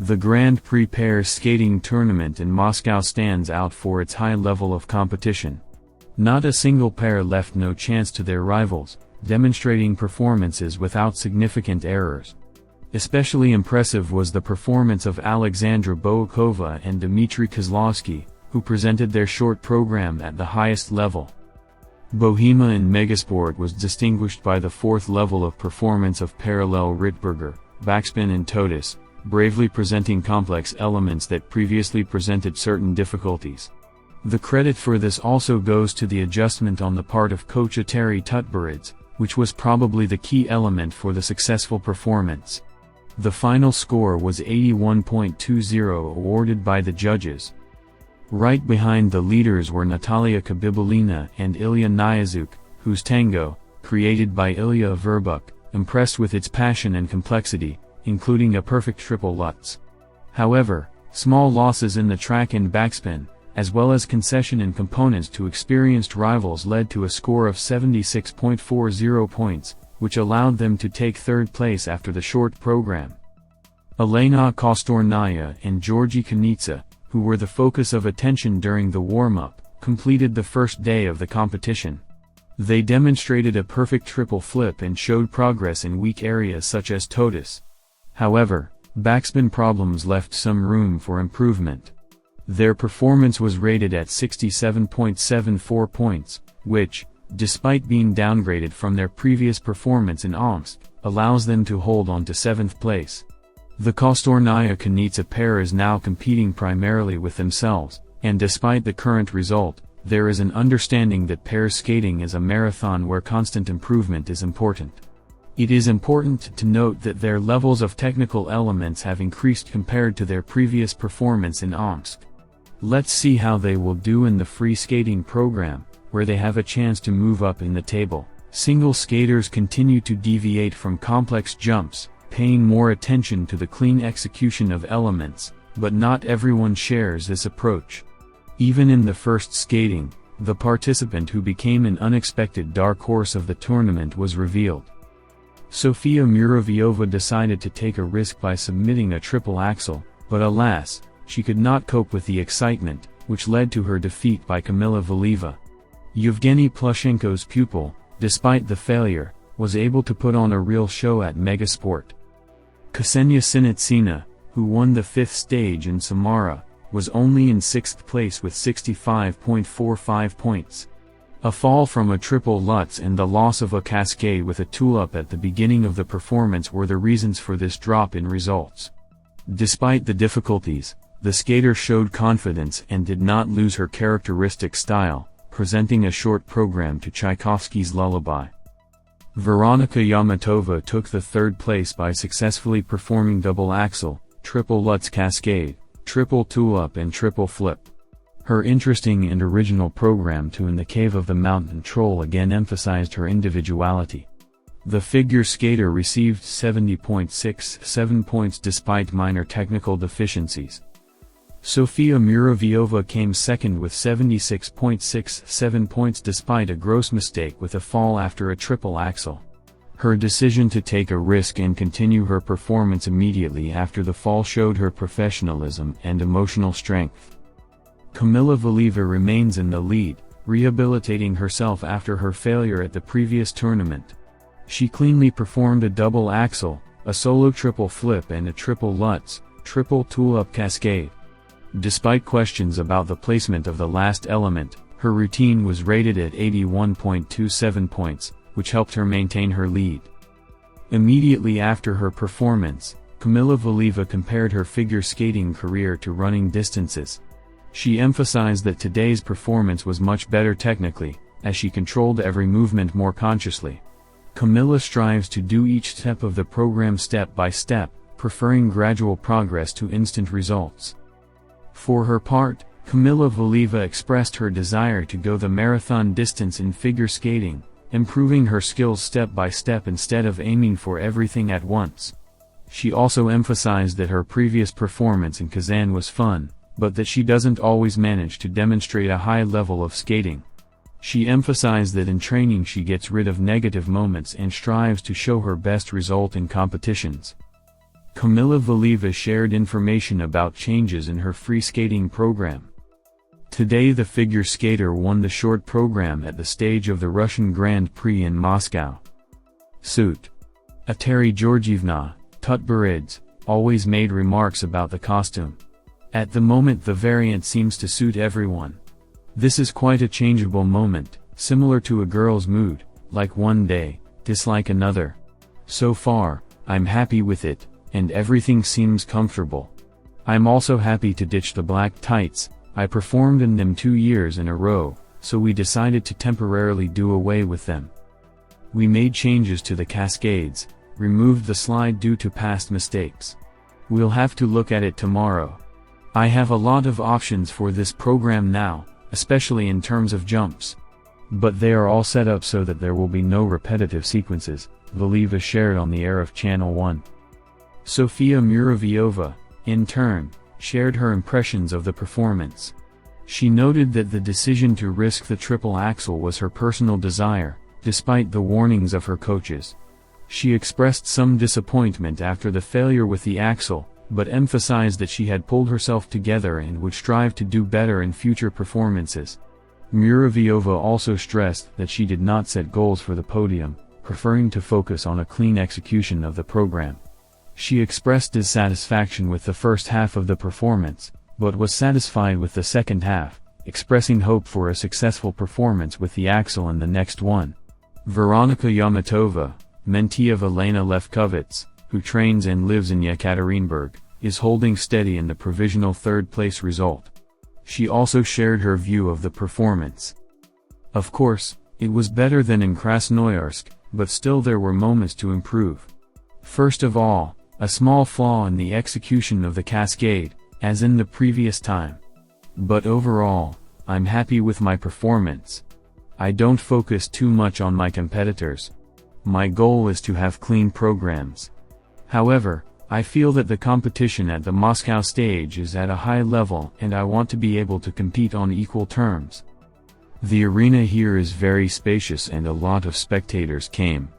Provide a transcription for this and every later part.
The Grand Prix pairs skating tournament in Moscow stands out for its high level of competition. Not a single pair left no chance to their rivals, demonstrating performances without significant errors. Especially impressive was the performance of Alexandra Boakova and Dmitry Kozlovsky, who presented their short program at the highest level. Bohema in Megasport was distinguished by the fourth level of performance of parallel Rittberger, backspin and totus, bravely presenting complex elements that previously presented certain difficulties. The credit for this also goes to the adjustment on the part of coach Eteri Tutberidze, which was probably the key element for the successful performance. The final score was 81.20 awarded by the judges. Right behind the leaders were Natalia Kabibulina and Ilya Nyazuk, whose tango, created by Ilya Verbuk, impressed with its passion and complexity, including a perfect triple Lutz. However, small losses in the track and backspin, as well as concession in components to experienced rivals led to a score of 76.40 points, which allowed them to take third place after the short program. Alena Kostornaya and Georgi Kunitsa, who were the focus of attention during the warm-up, completed the first day of the competition. They demonstrated a perfect triple flip and showed progress in weak areas such as totus. However, backspin problems left some room for improvement. Their performance was rated at 67.74 points, which, despite being downgraded from their previous performance in Omsk, allows them to hold on to 7th place. The Kostornaya Kunitsa pair is now competing primarily with themselves, and despite the current result, there is an understanding that pair skating is a marathon where constant improvement is important. It is important to note that their levels of technical elements have increased compared to their previous performance in Omsk. Let's see how they will do in the free skating program, where they have a chance to move up in the table. Single skaters continue to deviate from complex jumps, paying more attention to the clean execution of elements, but not everyone shares this approach. Even in the first skating, the participant who became an unexpected dark horse of the tournament was revealed. Sofia Muravyova decided to take a risk by submitting a triple axel, but alas, she could not cope with the excitement, which led to her defeat by Kamila Valieva. Yevgeny Plushenko's pupil, despite the failure, was able to put on a real show at Megasport. Ksenia Sinitsina, who won the 5th stage in Samara, was only in 6th place with 65.45 points. A fall from a triple Lutz and the loss of a cascade with a tulip at the beginning of the performance were the reasons for this drop in results. Despite the difficulties, the skater showed confidence and did not lose her characteristic style, presenting a short program to Tchaikovsky's Lullaby. Veronika Yamatova took the 3rd place by successfully performing double axel, triple Lutz cascade, triple tulip and triple flip. Her interesting and original program to In the Cave of the Mountain Troll again emphasized her individuality. The figure skater received 70.67 points despite minor technical deficiencies. Sofia Muravyova came second with 76.67 points despite a gross mistake with a fall after a triple axel. Her decision to take a risk and continue her performance immediately after the fall showed her professionalism and emotional strength. Kamila Valieva remains in the lead, rehabilitating herself after her failure at the previous tournament. She cleanly performed a double axel, a solo triple flip and a triple Lutz, triple tulip cascade. Despite questions about the placement of the last element, her routine was rated at 81.27 points, which helped her maintain her lead. Immediately after her performance, Kamila Valieva compared her figure skating career to running distances. She emphasized that today's performance was much better technically, as she controlled every movement more consciously. Kamila strives to do each step of the program step by step, preferring gradual progress to instant results. For her part, Kamila Valieva expressed her desire to go the marathon distance in figure skating, improving her skills step by step instead of aiming for everything at once. She also emphasized that her previous performance in Kazan was fun, but that she doesn't always manage to demonstrate a high level of skating. She emphasized that in training she gets rid of negative moments and strives to show her best result in competitions. Kamila Valieva shared information about changes in her free skating program. Today the figure skater won the short program at the stage of the Russian Grand Prix in Moscow. Suit. Ateri Georgievna, Tutberids, always made remarks about the costume. At the moment the variant seems to suit everyone. This is quite a changeable moment, similar to a girl's mood, like one day, dislike another. So far, I'm happy with it, and everything seems comfortable. I'm also happy to ditch the black tights. I performed in them 2 years in a row, so we decided to temporarily do away with them. We made changes to the cascades, removed the slide due to past mistakes. We'll have to look at it tomorrow. I have a lot of options for this program now, especially in terms of jumps. But they are all set up so that there will be no repetitive sequences, Valieva shared on the air of Channel 1. Sofia Muravyova, in turn, shared her impressions of the performance. She noted that the decision to risk the triple axel was her personal desire, despite the warnings of her coaches. She expressed some disappointment after the failure with the axel, but emphasized that she had pulled herself together and would strive to do better in future performances. Muravyova also stressed that she did not set goals for the podium, preferring to focus on a clean execution of the program. She expressed dissatisfaction with the first half of the performance, but was satisfied with the second half, expressing hope for a successful performance with the axel in the next one. Veronika Yamatova, mentee of Alena Lefkovitz, who trains and lives in Yekaterinburg, is holding steady in the provisional third-place result. She also shared her view of the performance. Of course, it was better than in Krasnoyarsk, but still there were moments to improve. First of all, a small flaw in the execution of the cascade, as in the previous time. But overall, I'm happy with my performance. I don't focus too much on my competitors. My goal is to have clean programs. However, I feel that the competition at the Moscow stage is at a high level and I want to be able to compete on equal terms. The arena here is very spacious and a lot of spectators came.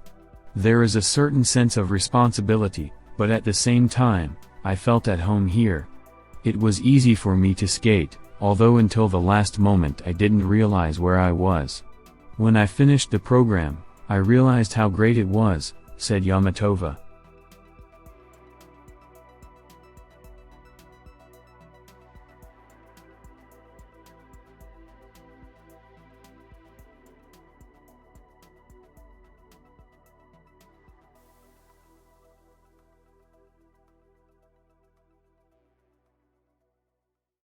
There is a certain sense of responsibility, but at the same time, I felt at home here. It was easy for me to skate, although until the last moment I didn't realize where I was. When I finished the program, I realized how great it was, said Yamatova.